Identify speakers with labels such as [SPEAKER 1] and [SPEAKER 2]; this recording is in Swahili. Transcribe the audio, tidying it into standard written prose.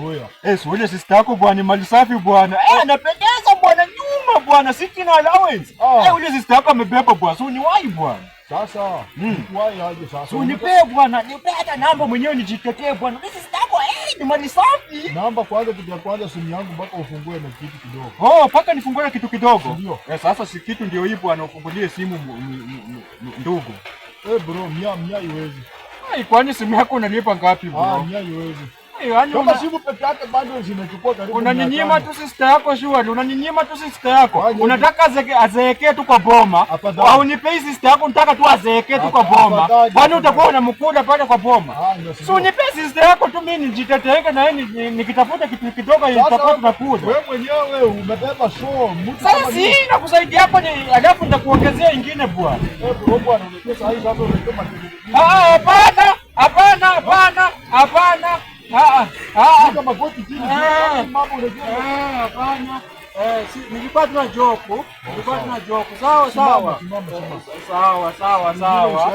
[SPEAKER 1] Oya.
[SPEAKER 2] Ule sister yako bwana mali safi bwana. Anapendeza bwana nyuma bwana, siti na allowance. Ule sister yako amebeba bwana. So ni wai bwana.
[SPEAKER 1] Sasa, wai aje sasa.
[SPEAKER 2] So nipe bwana, nipe hata namba mwenyewe nijitetee bwana. Ule sister yako ni mali safi.
[SPEAKER 1] Namba kwanza, kitu ya kwanza simu yangu mpaka ufungue na kitu kidogo.
[SPEAKER 2] Mpaka nifungue kitu kidogo.
[SPEAKER 1] Ndio.
[SPEAKER 2] Sasa si kitu ndio hii bwana, ufungulie simu ndugu.
[SPEAKER 1] Bro, mia iwezi.
[SPEAKER 2] Kwani simu yako unalipa ngapi bro?
[SPEAKER 1] Mia iwezi.
[SPEAKER 2] Kama
[SPEAKER 1] simu peke yake bado zinachukua karibu.
[SPEAKER 2] Unaninyima tu sister yako shwari, unaninyima tu sister yako. Unataka azeekee tu kwa boma. Au nipei sister yako, unataka tu azeekee tu kwa boma. Kwani utakuwa unamkula pale kwa boma? So nipei sister yako tu, mimi nijiteteeke na yeye nikitafuta kitu kidogo itakuwa tunakula.
[SPEAKER 1] Wewe mwenyewe umebeba show.
[SPEAKER 2] Sasa si nakusaidia hapo, alafu nitakuongezea ingine bwana.
[SPEAKER 1] Bro bwana, unajua sasa hivi hapo unasema
[SPEAKER 2] hapana.
[SPEAKER 1] Kama magoti chini. Mambo unajua.
[SPEAKER 2] Hapana. Nilikuwa tuna joke. Sawa. Sawa.